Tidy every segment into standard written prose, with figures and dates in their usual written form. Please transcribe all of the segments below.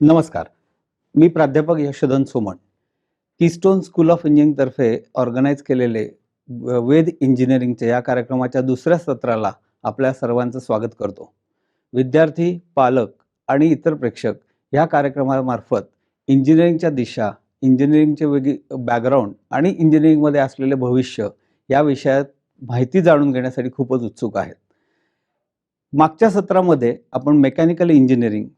नमस्कार. मी प्राध्यापक Yashodhan Soman. Keystone school of engineering तर्फे ऑर्गनाइज केलेले वेद इंजिनिअरिंगच्या या कार्यक्रमाच्या दुसऱ्या सत्राला आपल्या सर्वांचं स्वागत करतो. विद्यार्थी, पालक आणि इतर प्रेक्षक या कार्यक्रमामार्फत इंजिनिअरिंगच्या दिशा, इंजिनिअरिंगचे वेगळी बॅकग्राऊंड आणि इंजिनिअरिंगमध्ये असलेले भविष्य या विषयात माहिती जाणून घेण्यासाठी खूपच उत्सुक आहेत. मागच्या सत्रामध्ये आपण मेकॅनिकल इंजिनिअरिंग,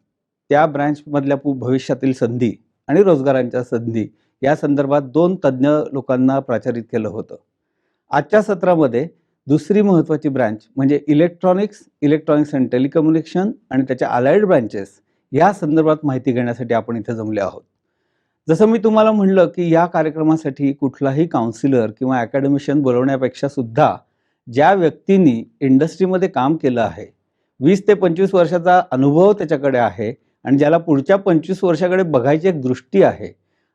त्या ब्रँचमधल्या भविष्यातील संधी आणि रोजगारांच्या संधी या संदर्भात 2 तज्ज्ञ लोकांना प्राचारित केलं होतं. आजच्या सत्रामध्ये दुसरी महत्त्वाची ब्रँच म्हणजे इलेक्ट्रॉनिक्स अँड टेलिकम्युनिकेशन आणि त्याच्या अलाइड ब्रँचेस या संदर्भात माहिती घेण्यासाठी आपण इथे जमले आहोत. जसं मी तुम्हाला म्हणलं की या कार्यक्रमासाठी कुठलाही काउन्सिलर किंवा अकॅडमिशियन बोलवण्यापेक्षा सुद्धा ज्या व्यक्तींनी इंडस्ट्रीमध्ये काम केलं आहे, 20 ते 25 वर्षाचा अनुभव त्याच्याकडे आहे आणि ज्याला पुढच्या 25 वर्षाकडे बघायची एक दृष्टी आहे,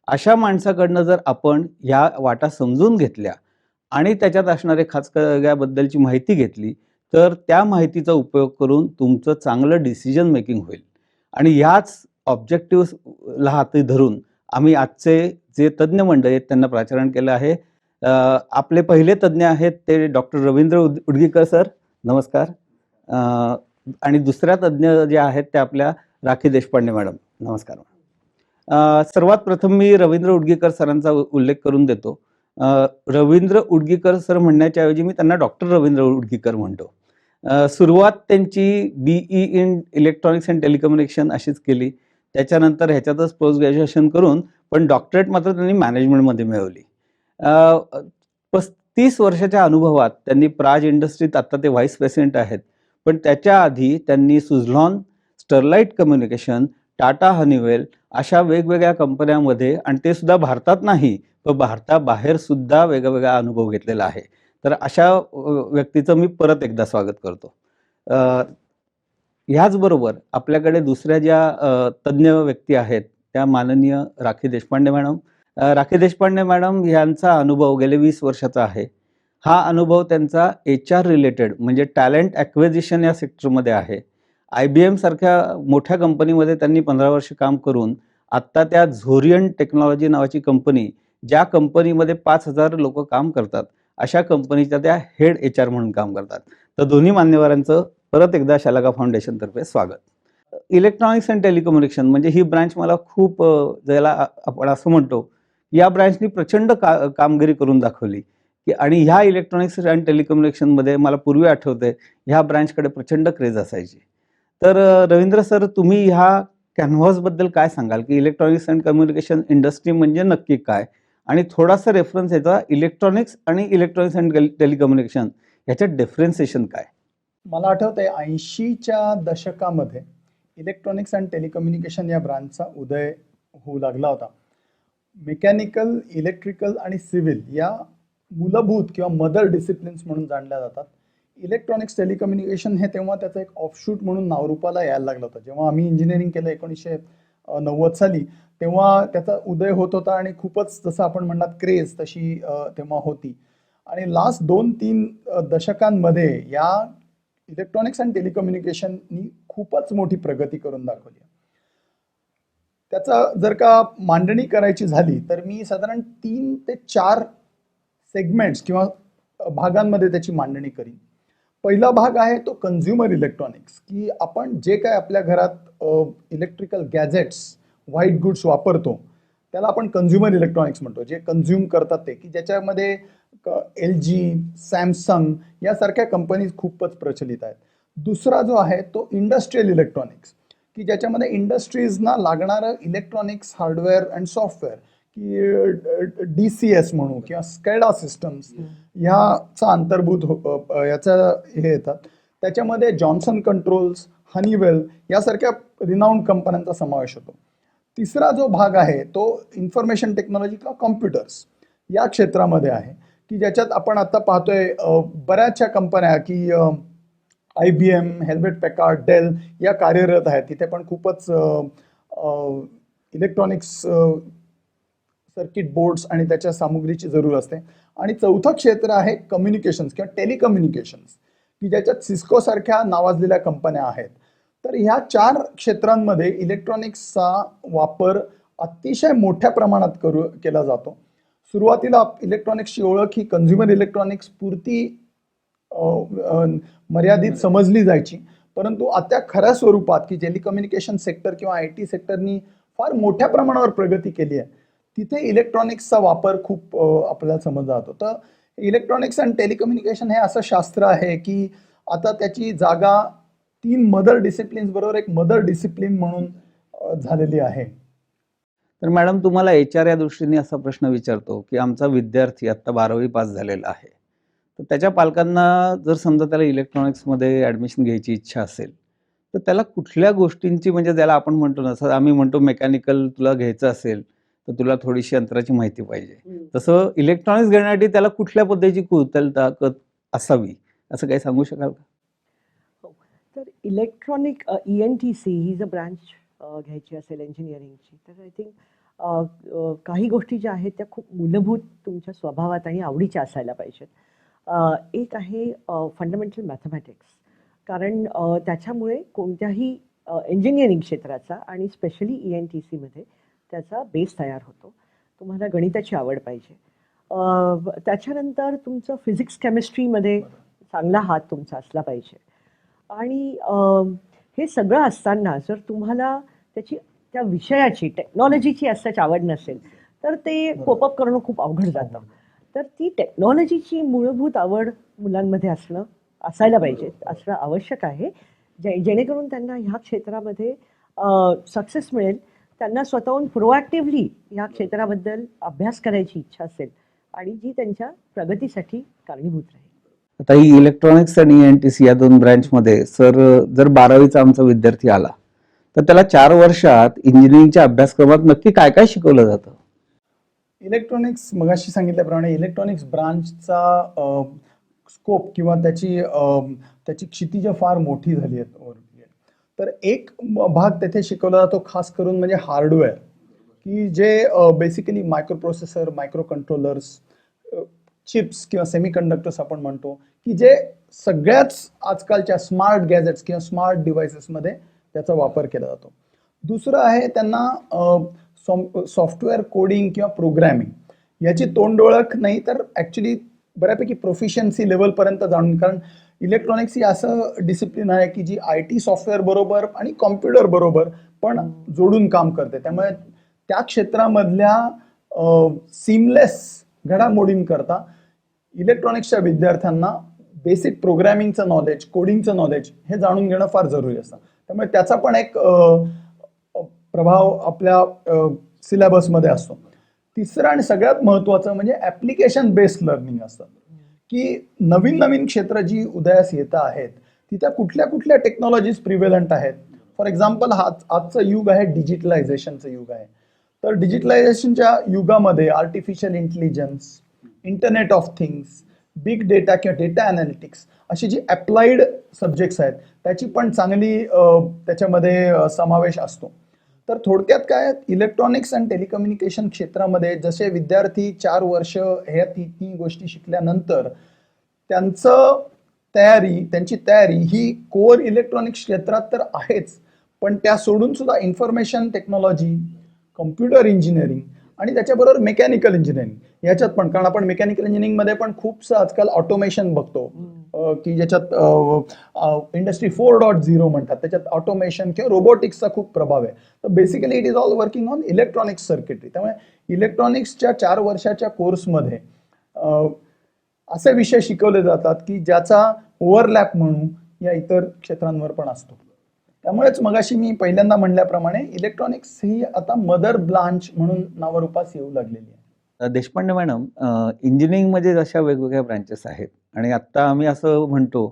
अशा माणसाकडनं जर आपण ह्या वाटा समजून घेतल्या आणि त्याच्यात असणारे खाचखळग्याबद्दलची माहिती घेतली, तर त्या माहितीचा उपयोग करून तुमचं चांगलं डिसिजन मेकिंग होईल. आणि ह्याच ऑब्जेक्टिव्हला हाती धरून आम्ही आजचे जे तज्ज्ञ मंडळी आहेत त्यांना प्राचारण केलं आहे. आपले पहिले तज्ज्ञ आहेत ते डॉक्टर रवींद्र उडगीकर सर, नमस्कार. आणि दुसऱ्या तज्ज्ञ जे आहेत ते आपल्या राखी देशपांडे मॅडम, नमस्कार. सर्वात प्रथम मी रवींद्र उडगीकर सरांचा उल्लेख करून देतो. रवींद्र उडगीकर सर म्हणण्याच्या ऐवजी मी त्यांना डॉक्टर रवींद्र उडगीकर म्हणतो. सुरुवात त्यांची BE in electronics and telecommunication अशीच केली. त्याच्यानंतर ह्याच्यातच पोस्ट ग्रॅज्युएशन करून पण डॉक्टरेट मात्र त्यांनी मॅनेजमेंटमध्ये मिळवली. 35 वर्षाच्या अनुभवात त्यांनी प्राज इंडस्ट्रीत आता ते व्हाईस प्रेसिडेंट आहेत. पण त्याच्या आधी त्यांनी Suzlon, Sterlite communication, Tata Honeywell अशा वेगवेगळ्या कंपन्यांमध्ये, आणि ते सुद्धा भारतात नाही पण भारताबाहेर सुद्धा वेगवेगळा अनुभव घेतलेला आहे. तर अशा व्यक्तीचं मी परत एकदा स्वागत करतो. ह्याचबरोबर आपल्याकडे दुसऱ्या ज्या तज्ज्ञ व्यक्ती आहेत त्या माननीय राखी देशपांडे मॅडम. राखी देशपांडे मॅडम यांचा अनुभव गेले 20 वर्षाचा आहे. हा अनुभव त्यांचा HR रिलेटेड म्हणजे टॅलेंट ॲक्विजिशन या सेक्टरमध्ये आहे. IBM सारख्या मोठ्या कंपनीमध्ये त्यांनी 15 वर्ष काम करून आत्ता त्या झोरियन टेक्नॉलॉजी नावाची कंपनी, ज्या कंपनीमध्ये 5,000 लोक काम करतात, अशा कंपनीच्या त्या हेड HR म्हणून काम करतात. तर दोन्ही मान्यवरांचं परत एकदा शालाका फाउंडेशनतर्फे स्वागत. इलेक्ट्रॉनिक्स अँड टेलिकम्युनिकेशन म्हणजे ही ब्रँच मला खूप, ज्याला आपण असं म्हणतो, या ब्रँचनी प्रचंड कामगिरी करून दाखवली की, आणि ह्या इलेक्ट्रॉनिक्स अँड टेलिकम्युनिकेशनमध्ये मला पूर्वी आठवते ह्या ब्रँचकडे प्रचंड क्रेज असायची. तर रवींद्र सर, तुम्ही ह्या कॅनव्हासबद्दल काय सांगाल की इलेक्ट्रॉनिक्स अँड कम्युनिकेशन इंडस्ट्री म्हणजे नक्की काय, आणि थोडासा रेफरन्स याचा इलेक्ट्रॉनिक्स अँड टेलिकम्युनिकेशन ह्याच्यात डिफरन्सिएशन काय? मला आठवतंय 80च्या दशकामध्ये इलेक्ट्रॉनिक्स अँड टेलिकम्युनिकेशन या ब्रांचचा उदय होऊ लागला होता. मेकॅनिकल, इलेक्ट्रिकल आणि सिव्हिल या मूलभूत किंवा मदर डिसिप्लिन्स म्हणून जाणल्या जातात. इलेक्ट्रॉनिक्स टेलिकम्युनिकेशन हे तेव्हा त्याचं एक ऑफशूट म्हणून नावरूपाला यायला लागलं होतं. जेव्हा आम्ही इंजिनिअरिंग केलं 1990 साली, तेव्हा त्याचा उदय होत होता आणि खूपच, जसं आपण म्हणतात, क्रेज तशी तेव्हा होती. आणि लास्ट 2-3 दशकांमध्ये या इलेक्ट्रॉनिक्स अँड टेलिकम्युनिकेशननी खूपच मोठी प्रगती करून दाखवली. त्याचा जर का मांडणी करायची झाली तर मी साधारण 3 ते 4 सेगमेंट्स किंवा भागांमध्ये त्याची मांडणी करीन. पहिला भाग आहे तो कन्झ्युमर इलेक्ट्रॉनिक्स, की आपण जे काय आपल्या घरात इलेक्ट्रिकल गॅजेट्स, व्हाईट गुड्स वापरतो त्याला आपण कन्झ्युमर इलेक्ट्रॉनिक्स म्हणतो. जे कन्झ्युम करतात ते, की ज्याच्यामध्ये LG, सॅमसंग यासारख्या कंपनीज खूपच प्रचलित आहेत. दुसरा जो आहे तो इंडस्ट्रियल इलेक्ट्रॉनिक्स, की ज्याच्यामध्ये इंडस्ट्रीजना लागणारं इलेक्ट्रॉनिक्स हार्डवेअर अँड सॉफ्टवेअर, की DCS म्हणू किंवा स्केडा सिस्टम्स ह्याचा अंतर्भूत याचा हे येतात. त्याच्यामध्ये जॉन्सन कंट्रोल्स, हनीवेल यासारख्या रिनाऊंड कंपन्यांचा समावेश होतो. तिसरा जो भाग आहे तो इन्फॉर्मेशन टेक्नॉलॉजी किंवा कॉम्प्युटर्स या क्षेत्रामध्ये आहे, की ज्याच्यात आपण आता पाहतोय बऱ्याचशा कंपन्या, की IBM, हेल्वेट पॅकार्ड, डेल या कार्यरत आहेत. तिथे पण खूपच इलेक्ट्रॉनिक्स सर्किट बोर्ड्स आणि त्याच्या सामुग्रीची जरूर असते. आणि चौथं क्षेत्र आहे कम्युनिकेशन्स किंवा टेलिकम्युनिकेशन्स, की ज्याच्यात सिस्को सारख्या नावाजलेल्या कंपन्या आहेत. तर ह्या 4 क्षेत्रांमध्ये इलेक्ट्रॉनिक्सचा वापर अतिशय मोठ्या प्रमाणात केला जातो. सुरुवातीला इलेक्ट्रॉनिक्सची ओळख ही कंझ्युमर इलेक्ट्रॉनिक्स पुरती मर्यादित समजली जायची, परंतु आता खऱ्या स्वरूपात की टेलिकम्युनिकेशन सेक्टर किंवा IT सेक्टरनी फार मोठ्या प्रमाणावर प्रगती केली आहे, तिथे इलेक्ट्रॉनिक्सचा वापर खूप आपल्याला समजला जातो. तर इलेक्ट्रॉनिक्स अँड टेलिकम्युनिकेशन हे असं शास्त्र आहे की आता त्याची जागा 3 मदर डिसिप्लिन्स बरोबर एक मदर डिसिप्लिन म्हणून झालेली आहे. तर मॅडम, तुम्हाला HR या दृष्टीने असा प्रश्न विचारतो की आमचा विद्यार्थी आता 12वी पास झालेला आहे, तर त्याच्या पालकांना जर समजा त्याला इलेक्ट्रॉनिक्समध्ये ॲडमिशन घ्यायची इच्छा असेल, तर त्याला कुठल्या गोष्टींची, म्हणजे त्याला आपण म्हणतो ना, असं आम्ही म्हणतो मेकॅनिकल तुला घ्यायचं असेल तर तुला थोडीशी यंत्राची माहिती पाहिजे, तसं इलेक्ट्रॉनिक्स घेण्यासाठी त्याला कुठल्या पद्धतीची कुशलता असावी, असं काही सांगू शकाल का? हो. तर इलेक्ट्रॉनिक ENTC ही जर ब्रँच घ्यायची असेल इंजिनिअरिंगची, तर आय थिंक काही गोष्टी ज्या आहेत त्या खूप मूलभूत तुमच्या स्वभावात आणि आवडीच्या असायला पाहिजेत. एक आहे फंडामेंटल मॅथमॅटिक्स, कारण त्याच्यामुळे कोणत्याही इंजिनिअरिंग क्षेत्राचा आणि स्पेशली ENTCमध्ये त्याचा बेस तयार होतो. तुम्हाला गणिताची आवड पाहिजे. त्याच्यानंतर तुमचं फिजिक्स केमिस्ट्रीमध्ये चांगला हात तुमचा असला पाहिजे. आणि हे सगळं असताना जर तुम्हाला त्या विषयाची टेक्नॉलॉजीची असल्याची आवड नसेल तर ते कोपअप करणं खूप अवघड जातं. तर ती टेक्नॉलॉजीची मूलभूत आवड मुलांमध्ये असायला पाहिजे, असणं आवश्यक आहे, जेणेकरून त्यांना ह्या क्षेत्रामध्ये सक्सेस मिळेल. त्यांना स्वतःहून प्रोॲक्टिव्हली ह्या क्षेत्राबद्दल अभ्यास करायची इच्छा असेल आणि जी त्यांच्या प्रगतीसाठी कारणीभूत राहील. आता ही इलेक्ट्रॉनिक्स आणि ENTC या 2 ब्रँचमध्ये सर, जर 12वीचा आमचा विद्यार्थी आला तर त्याला 4 वर्षात इंजिनिअरिंगच्या अभ्यासक्रमात नक्की काय काय शिकवलं जातं? इलेक्ट्रॉनिक्स मगाशी सांगितल्याप्रमाणे इलेक्ट्रॉनिक्स ब्रांचचा स्कोप किंवा त्याची क्षितिज फार मोठी झाली आहे. तर एक भाग तेथे शिकवला जातो खास करून म्हणजे हार्डवेअर, की जे basically micro processor, micro controllers, chips किंवा सेमीकंडक्टर्स आपण म्हणतो, की जे सगळ्याच आजकालच्या स्मार्ट गॅजेट्स किंवा स्मार्ट डिव्हाइसेसमध्ये त्याचा वापर केला जातो. दुसरं आहे त्यांना सॉफ्टवेअर कोडिंग किंवा प्रोग्रॅमिंग याची तोंड ओळख नाही, तर ॲक्च्युली बऱ्यापैकी प्रोफिशियन्सी लेवलपर्यंत जाणून, कारण इलेक्ट्रॉनिक्स ही असं डिसिप्लिन आहे की जी IT सॉफ्टवेअर बरोबर आणि कॉम्प्युटर बरोबर पण जोडून काम करते. त्यामुळे त्या क्षेत्रामधल्या सीमलेस घडामोडींकरता इलेक्ट्रॉनिक्सच्या विद्यार्थ्यांना बेसिक प्रोग्रॅमिंगचं नॉलेज, कोडिंगचं नॉलेज हे जाणून घेणं फार जरुरी असतं. त्यामुळे त्याचा पण एक प्रभाव आपल्या सिलेबसमध्ये असतो. तिसरं आणि सगळ्यात महत्त्वाचं म्हणजे ॲप्लिकेशन बेस्ड लर्निंग असतं, की नवीन नवीन क्षेत्र जी उदयास येत आहेत तिथं कुठल्या कुठल्या टेक्नॉलॉजीज प्रिव्हेलंट आहेत. फॉर एक्झाम्पल आजचं युग आहे डिजिटलायझेशनचं युग आहे. तर डिजिटलायझेशनच्या युगामध्ये artificial intelligence, internet of things, big data किंवा डेटा ॲनालिटिक्स अशी जी अप्लाइड सब्जेक्ट्स आहेत त्याची पण चांगली त्याच्यामध्ये समावेश असतो. तर थोडक्यात काय, इलेक्ट्रॉनिक्स अँड टेलिकम्युनिकेशन क्षेत्रामध्ये जसे विद्यार्थी 4 वर्ष ह्या 3 गोष्टी शिकल्यानंतर त्यांची तयारी ही कोर इलेक्ट्रॉनिक्स क्षेत्रात तर आहेच, पण त्या सोडून सुद्धा इन्फॉर्मेशन टेक्नॉलॉजी, कम्प्युटर इंजिनिअरिंग आणि त्याच्याबरोबर मेकॅनिकल इंजिनिअरिंग याच्यात पण, कारण आपण मेकॅनिकल इंजिनिअरिंगमध्ये पण खूपसं आजकाल ऑटोमेशन बघतो, की ज्याच्यात इंडस्ट्री 4.0 म्हणतात, त्याच्यात ऑटोमेशन किंवा रोबोटिक्सचा खूप प्रभाव आहे. तर basically it is all working on electronics circuitry. त्यामुळे इलेक्ट्रॉनिक्सच्या 4 वर्षाच्या कोर्समध्ये असे विषय शिकवले जातात की ज्याचा ओव्हरलॅप म्हणून या इतर क्षेत्रांवर पण असतो. त्यामुळेच मगाशी मी पहिल्यांदा म्हणल्याप्रमाणे इलेक्ट्रॉनिक्स ही आता मदर ब्रांच म्हणून नावारूपास येऊ लागलेली आहे. देशपांडे मॅडम, इंजिनिअरिंगमध्ये जशा वेगवेगळ्या ब्रँचेस आहेत आणि आत्ता आम्ही असं म्हणतो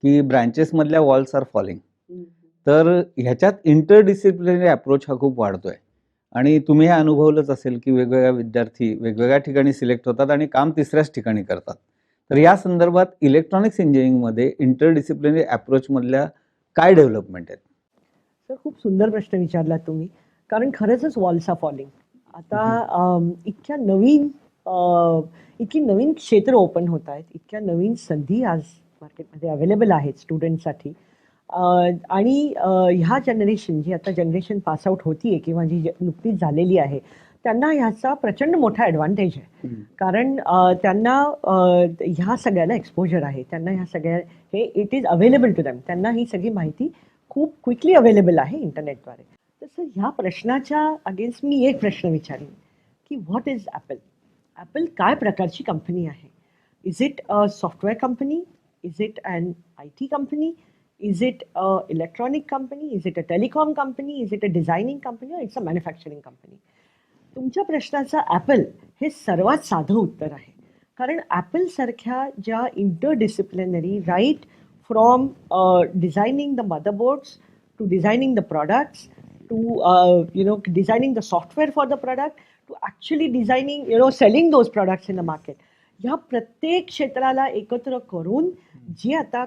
की ब्रँचेसमधल्या वॉल्स आर फॉलिंग, तर ह्याच्यात इंटरडिसिप्लिनरी अप्रोच हा खूप वाढतोय आणि तुम्ही हे अनुभवलंच असेल की वेगवेगळ्या विद्यार्थी वेगवेगळ्या ठिकाणी सिलेक्ट होतात आणि काम तिसऱ्याच ठिकाणी करतात. तर या संदर्भात इलेक्ट्रॉनिक्स इंजिनिअरिंगमध्ये इंटरडिसिप्लिनरी अप्रोचमधल्या काय डेव्हलपमेंट आहेत? सर, खूप सुंदर प्रश्न विचारला तुम्ही, कारण खरंच वॉल्स आर फॉलिंग. आता इतकी नवीन क्षेत्र ओपन होत आहेत, इतक्या नवीन संधी आज मार्केटमध्ये अवेलेबल आहेत स्टुडंटसाठी, आणि ह्या जनरेशन जी आता जनरेशन पासआउट होतीये किंवा जी नुकतीच झालेली आहे त्यांना ह्याचा प्रचंड मोठा ॲडव्हान्टेज आहे. कारण त्यांना ह्या सगळ्याला एक्सपोजर आहे, त्यांना ह्या सगळ्या हे it is available to them, त्यांना ही सगळी माहिती खूप क्विकली अवेलेबल आहे इंटरनेटद्वारे. तसं ह्या प्रश्नाच्या अगेन्स्ट मी एक प्रश्न विचारीन की व्हॉट इज ॲपल? ॲपल काय प्रकारची कंपनी आहे? Is it a software company? Is it an IT company? Is it a electronic company? Is it a telecom company? Is it a designing company? Or it's a manufacturing company? तुमच्या प्रश्नाचा Apple हे सर्वात साधं उत्तर आहे. कारण Apple सारख्या ज्या interdisciplinary right from designing the motherboards to designing the products to designing the software for the product to actually designing selling those products in the market, ह्या प्रत्येक क्षेत्राला एकत्र करून जे आता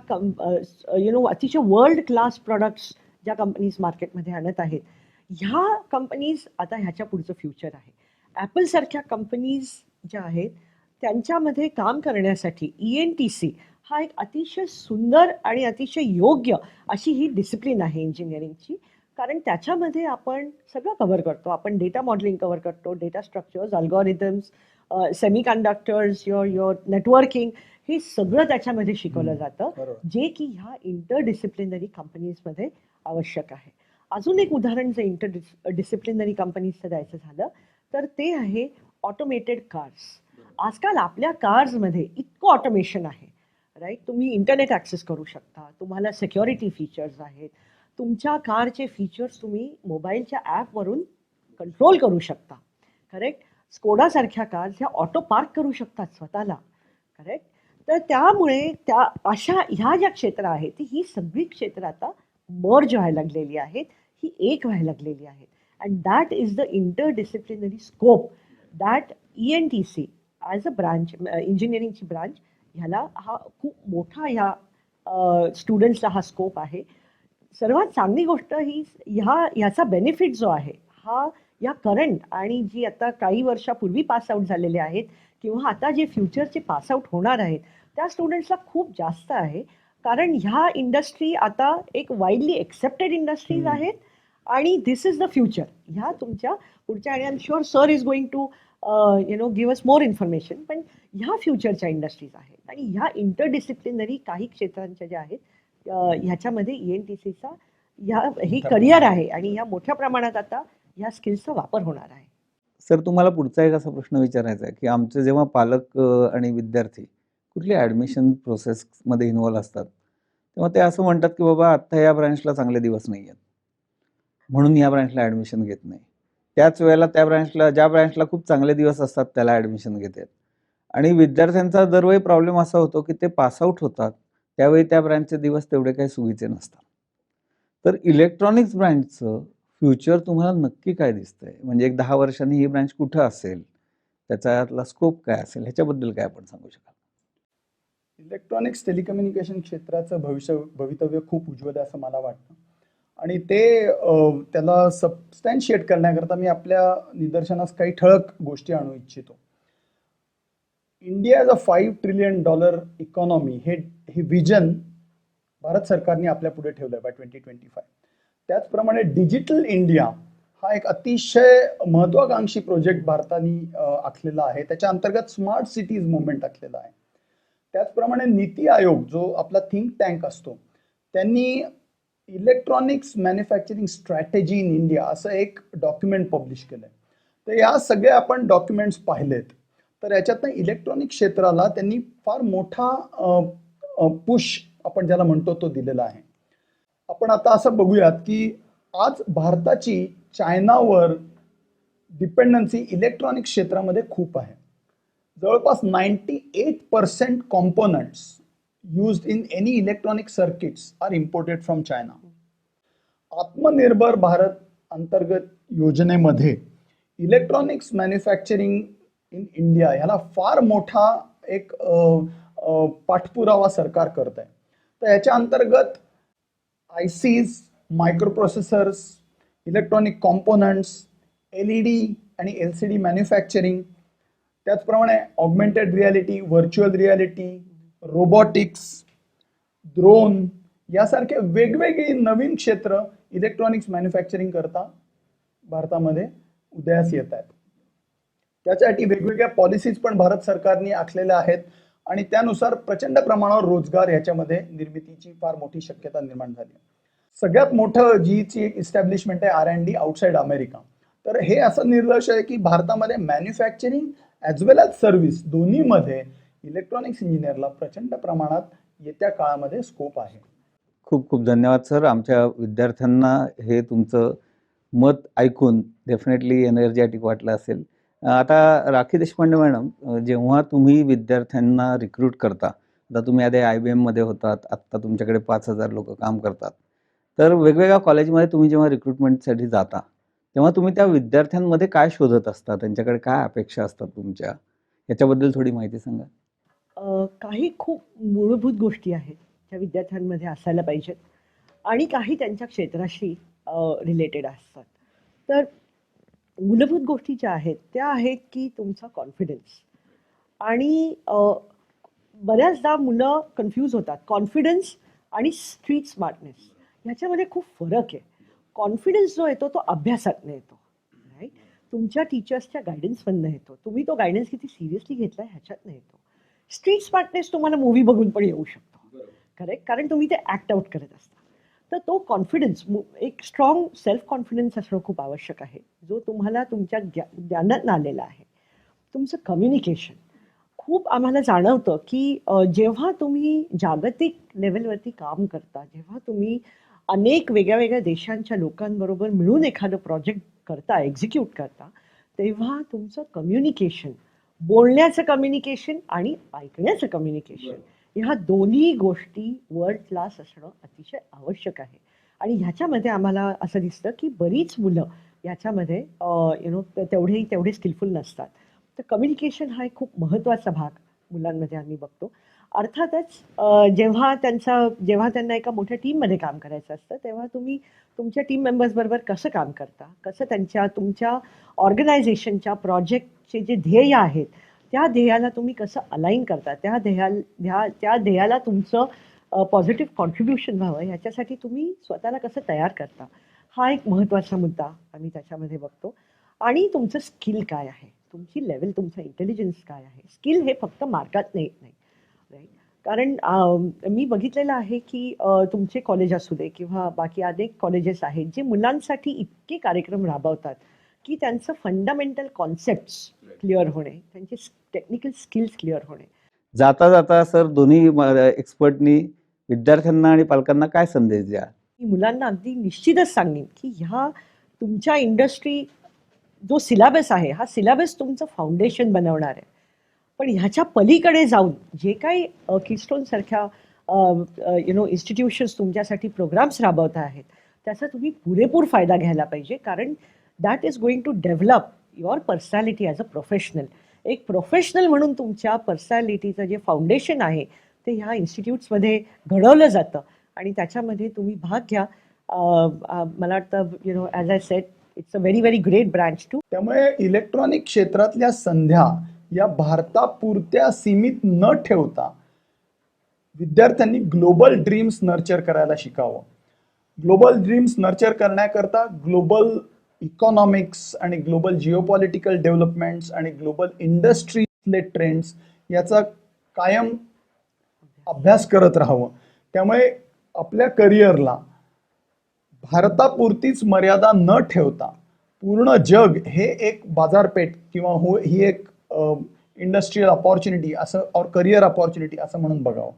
अतिशय वर्ल्ड क्लास प्रॉडक्ट्स ज्या कंपनीज मार्केटमध्ये आणत आहेत, ह्या कंपनीज आता ह्याच्या पुढचं फ्युचर आहे. ॲपलसारख्या कंपनीज ज्या आहेत त्यांच्यामध्ये काम करण्यासाठी ENTC हा एक अतिशय सुंदर आणि अतिशय योग्य अशी ही डिसिप्लिन आहे इंजिनिअरिंगची. कारण त्याच्यामध्ये आपण सगळं कव्हर करतो. आपण डेटा मॉडेलिंग कव्हर करतो, data structures, algorithms, semiconductors, your networking, हे सगळं त्याच्यामध्ये शिकवलं जातं, जे की ह्या इंटरडिसिप्लिनरी कंपनीजमध्ये आवश्यक आहे. अजून एक उदाहरण जर डिसिप्लिनरी कंपनीजचं द्यायचं झालं तर ते आहे ऑटोमेटेड कार्स. आजकाल आपल्या कार्समध्ये इतकं ऑटोमेशन आहे, राईट? तुम्ही इंटरनेट ॲक्सेस करू शकता, तुम्हाला सिक्युरिटी फीचर्स आहेत, तुमच्या कारचे फीचर्स तुम्ही मोबाईलच्या ॲपवरून कंट्रोल करू शकता, करेक्ट? स्कोडासारख्या कार्स ह्या ऑटो पार्क करू शकतात स्वतःला, करेक्ट? तर त्यामुळे अशा ह्या ज्या क्षेत्र आहेत ही सगळी क्षेत्र आता मर्ज व्हायला लागलेली आहेत, ही एक व्हायला लागलेली आहेत. And that is the interdisciplinary scope that ENTC as a branch, इंजिनिअरिंगची ब्रांच, ह्याला हा खूप मोठा ह्या स्टुडंट्सला हा स्कोप आहे. सर्वात चांगली गोष्ट ही ह्याचा बेनिफिट जो आहे हा या करंट आणि जी आता काही वर्षापूर्वी पासआउट झालेले आहेत किंवा आता जे फ्युचरचे पासआउट होणार आहेत त्या स्टुडंट्सला खूप जास्त आहे. कारण ह्या इंडस्ट्री आता एक वाईडली एक्सेप्टेड इंडस्ट्रीज आहेत आणि दिस इज द फ्युचर. ह्या तुमच्या पुढच्या, आणि I am sure sir is going to give us more information, पण ह्या फ्युचरच्या इंडस्ट्रीज आहेत आणि ह्या इंटरडिसिप्लिनरी काही क्षेत्रांच्या ज्या आहेत ह्याच्यामध्ये ENTCचा ही करिअर आहे आणि ह्या मोठ्या प्रमाणात आता ह्या स्किल्सचा वापर होणार आहे. सर, तुम्हाला पुढचा एक असा प्रश्न विचारायचा आहे की आमचे जेव्हा पालक आणि विद्यार्थी कुठल्या ॲडमिशन प्रोसेसमध्ये इन्व्हॉल्व असतात तेव्हा ते असं म्हणतात की बाबा आत्ता या ब्रँचला चांगले दिवस नाही आहेत म्हणून या ब्रँचला ॲडमिशन घेत नाही. त्याच वेळेला ज्या ब्रँचला खूप चांगले दिवस असतात त्याला ॲडमिशन घेतात. आणि विद्यार्थ्यांचा दरवेळी प्रॉब्लेम असा होतो की ते पासआउट होतात त्यावेळी त्या ब्रँचचे दिवस तेवढे काही सुगीचे नसतात. तर इलेक्ट्रॉनिक्स ब्रँचचं फ्युचर तुम्हाला नक्की काय दिसतंय? म्हणजे एक 10 वर्षांनी ही ब्रँच कुठं असेल, त्याच्यातला स्कोप काय असेल, ह्याच्याबद्दल काय आपण सांगू शकाल? इलेक्ट्रॉनिक्स टेलिकम्युनिकेशन क्षेत्राचं भवितव्य खूप उज्ज्वल आहे असं मला वाटतं. आणि त्याला सबस्टॅन्शिएट करण्याकरता मी आपल्या निदर्शनास काही ठळक गोष्टी आणू इच्छितो. India as a $5 trillion economy हे विजन भारत सरकारने आपल्या पुढे ठेवलं आहे बाय 2025. त्याचप्रमाणे डिजिटल इंडिया हा एक अतिशय महत्त्वाकांक्षी प्रोजेक्ट भारताने आखलेला आहे. त्याच्या अंतर्गत स्मार्ट सिटीज मुवमेंट आखलेला आहे. त्याचप्रमाणे नीती आयोग जो आपला थिंक टँक असतो त्यांनी electronics manufacturing strategy in India असं एक डॉक्युमेंट पब्लिश केलं आहे. तर या सगळ्या आपण डॉक्युमेंट्स पाहिलेत तर याच्यातनं इलेक्ट्रॉनिक क्षेत्राला त्यांनी फार मोठा पुश आपण ज्याला म्हणतो तो दिलेला आहे. आपण आता असं बघूयात की आज भारताची चायनावर डिपेंडन्सी इलेक्ट्रॉनिक क्षेत्रामध्ये खूप आहे. जवळपास 98% components used in any electronic circuits are imported from China. आत्मनिर्भर भारत अंतर्गत योजनेमध्ये इलेक्ट्रॉनिक्स मॅन्युफॅक्चरिंग इन इंडिया ह्याला फार मोठा एक पाठपुरावा सरकार करत आहे. तर याच्या अंतर्गत ICs, मायक्रोप्रोसेसर्स, इलेक्ट्रॉनिक कॉम्पोनंट्स, LED आणि LCD मॅन्युफॅक्चरिंग, त्याचप्रमाणे augmented reality, virtual reality, robotics, drone, यासारखे वेगवेगळी नवीन क्षेत्र इलेक्ट्रॉनिक्स मॅन्युफॅक्चरिंग करता भारतामध्ये उदयास येत आहेत. त्यासाठी वेगवेगळ्या पॉलिसीज पण भारत सरकारने आखलेल्या आहेत आणि त्यानुसार प्रचंड प्रमाणावर रोजगार याच्यामध्ये निर्मितीची फार मोठी शक्यता निर्माण झाली. सगळ्यात मोठं जीची एक इस्टॅब्लिशमेंट आहे R&D आउटसाइड अमेरिका. तर हे असं निर्देश आहे की भारतामध्ये मॅन्युफॅक्चरिंग ॲज वेल ॲज सर्व्हिस दोन्हीमध्ये इलेक्ट्रॉनिक्स इंजिनियरला प्रचंड प्रमाणात येत्या काळामध्ये स्कोप आहे. खूप खूप धन्यवाद सर. आमच्या विद्यार्थ्यांना हे तुमचं मत ऐकून डेफिनेटली एनर्जेटिक वाटलं असेल. आता राखी देशपांडे मॅडम, जेव्हा तुम्ही विद्यार्थ्यांना रिक्रूट करता, आता तुम्ही आधी IBM मध्ये होतात, आत्ता तुमच्याकडे 5,000 लोक काम करतात, तर वेगवेगळ्या कॉलेजमध्ये तुम्ही जेव्हा रिक्रुटमेंटसाठी जाता तेव्हा तुम्ही त्या विद्यार्थ्यांमध्ये काय शोधत असता, त्यांच्याकडे काय अपेक्षा असतात तुमच्या, याच्याबद्दल थोडी माहिती सांगा. काही खूप मूलभूत गोष्टी आहेत ज्या विद्यार्थ्यांमध्ये असायला पाहिजेत आणि काही त्यांच्या क्षेत्राशी रिलेटेड असतात. तर मूलभूत गोष्टी ज्या आहेत त्या आहेत की तुमचा कॉन्फिडन्स. आणि बऱ्याचदा मुलं कन्फ्यूज होतात कॉन्फिडन्स आणि स्ट्रीट स्मार्टनेस ह्याच्यामध्ये खूप फरक आहे. कॉन्फिडन्स जो येतो तो अभ्यासातनं येतो, राईट, तुमच्या टीचर्सच्या गायडन्समधनं येतो, तुम्ही तो गायडन्स किती सिरियसली घेतला ह्याच्यातनं येतो. स्ट्रीट स्मार्टनेस तुम्हाला मूवी बघून पण येऊ शकतो, करेक्ट, कारण तुम्ही ते ॲक्ट आउट करत असता. तर तो कॉन्फिडन्स, एक स्ट्रॉंग सेल्फ कॉन्फिडन्स असणं खूप आवश्यक आहे, जो तुम्हाला तुमच्या ज्ञानात आलेला आहे. तुमचं कम्युनिकेशन खूप आम्हाला जाणवतं की जेव्हा तुम्ही जागतिक लेवलवरती काम करता, जेव्हा तुम्ही अनेक वेगळ्या वेगळ्या देशांच्या लोकांबरोबर मिळून एखादं प्रोजेक्ट करता, एक्झिक्यूट करता, तेव्हा तुमचं कम्युनिकेशन, बोलण्याचं कम्युनिकेशन आणि ऐकण्याचं कम्युनिकेशन, ह्या दोन्ही गोष्टी वर्ल्ड क्लास असणं अतिशय आवश्यक आहे. आणि ह्याच्यामध्ये आम्हाला असं दिसतं की बरीच मुलं याच्यामध्ये तेवढे स्किलफुल नसतात. तर कम्युनिकेशन हा एक खूप महत्त्वाचा भाग मुलांमध्ये आम्ही बघतो. अर्थातच जेव्हा त्यांना एका मोठ्या टीममध्ये काम करायचं असतं तेव्हा तुम्ही तुमच्या टीम मेंबर्सबरोबर कसं काम करता, कसं तुमच्या ऑर्गनायझेशनच्या प्रोजेक्टचे जे ध्येय आहेत त्या ध्येयाला तुम्ही कसं अलाईन करता, त्या ध्येयाला तुमचं पॉझिटिव्ह कॉन्ट्रीब्युशन व्हावं ह्याच्यासाठी तुम्ही स्वतःला कसं तयार करता, हा एक महत्त्वाचा मुद्दा आम्ही त्याच्यामध्ये बघतो. आणि तुमचं स्किल काय आहे, तुमची लेवल, तुमचा इंटेलिजन्स काय आहे. स्किल हे फक्त मार्कात येत नाही, राईट, कारण मी बघितलेलं आहे की तुमचे कॉलेज असू दे किंवा बाकी अनेक कॉलेजेस आहेत जे मुलांसाठी इतके कार्यक्रम राबवतात की त्यांचं फंडामेंटल कॉन्सेप्ट्स क्लिअर होणे, त्यांचे टेक्निकल स्किल्स क्लिअर होणे. जाता जाता सर दोन्ही एक्सपर्टनी विद्यार्थ्यांना आणि पालकांना काय संदेश द्या? मी मुलांना अगदी निश्चितच सांगेन की ह्या तुमच्या इंडस्ट्री जो सिलेबस आहे हा सिलेबस तुमचं फाउंडेशन बनवणार आहे, पण ह्याच्या पलीकडे जाऊन जे काही किस्टोन सारख्या इन्स्टिट्यूशन्स तुमच्यासाठी प्रोग्राम्स राबवत आहेत त्याचा तुम्ही पुरेपूर फायदा घ्यायला पाहिजे, कारण that is going to develop your personality as a professional. एक प्रोफेशनल म्हणून तुमच्या पर्सनॅलिटीचं जे फाउंडेशन आहे ते ह्या इन्स्टिट्यूट्समध्ये घडवलं जातं आणि त्याच्यामध्ये तुम्ही भाग घ्या. मला वाटतं as I said it's a very very great branch too. त्यामुळे इलेक्ट्रॉनिक क्षेत्रातल्या संध्या या भारतापुरत्या सीमित न ठेवता विद्यार्थ्यांनी ग्लोबल ड्रीम्स नर्चर करायला शिकावं. ग्लोबल ड्रीम्स नर्चर करण्याकरता ग्लोबल इकॉनॉमिक्स आणि ग्लोबल जिओपॉलिटिकल डेव्हलपमेंट्स आणि ग्लोबल इंडस्ट्रीजले ट्रेंड्स याचा कायम अभ्यास करत राहावं. त्यामुळे आपल्या करिअरला भारतापुरतीच मर्यादा न ठेवता पूर्ण जग हे एक बाजारपेठ किंवा ही एक इंडस्ट्रियल अपॉर्च्युनिटी असं और करिअर अपॉर्च्युनिटी असं म्हणून बघावं.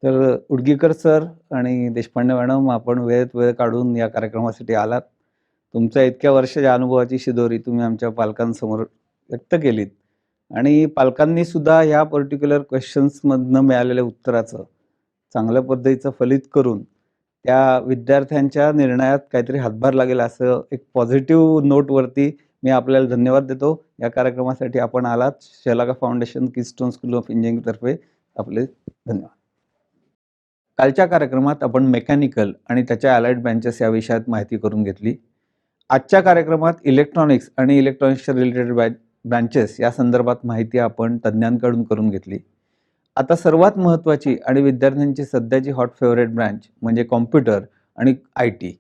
तर उडगीकर सर आणि देशपांडे मॅडम, आपण वेळ काढून या कार्यक्रमासाठी आलात. तुमच्या इतक्या वर्षाच्या अनुभवाची शिदोरी तुम्ही आमच्या पालकांसमोर व्यक्त केलीत आणि पालकांनी सुद्धा ह्या पर्टिक्युलर क्वेश्चन्समधनं मिळालेल्या उत्तराचं चांगल्या पद्धतीचं फलित करून त्या विद्यार्थ्यांच्या निर्णयात काहीतरी हातभार लागेल असं एक पॉझिटिव्ह नोटवरती मी आपल्याला धन्यवाद देतो. या कार्यक्रमासाठी आपण आलात. शलाका फाउंडेशन किस्टोन स्कूल ऑफ इंजिनिअरिंगतर्फे आपले धन्यवाद. कालच्या कार्यक्रमात आपण मेकॅनिकल आणि त्याच्या अलाइड ब्रँचेस या विषयात माहिती करून घेतली. आजच्या कार्यक्रमात इलेक्ट्रॉनिक्स आणि इलेक्ट्रॉनिक्सच्या रिलेटेड ब्रँचेस या संदर्भात माहिती आपण तज्ज्ञांकडून करून घेतली. आता सर्वात महत्त्वाची आणि विद्यार्थ्यांची सध्याची हॉट फेवरेट ब्रँच म्हणजे कॉम्प्युटर आणि IT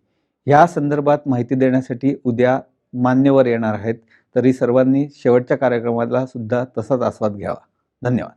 ह्या संदर्भात माहिती देण्यासाठी उद्या मान्यवर येणार आहेत. तरी सर्वांनी शेवटच्या कार्यक्रमाला सुद्धा तसाच आस्वाद घ्यावा. धन्यवाद.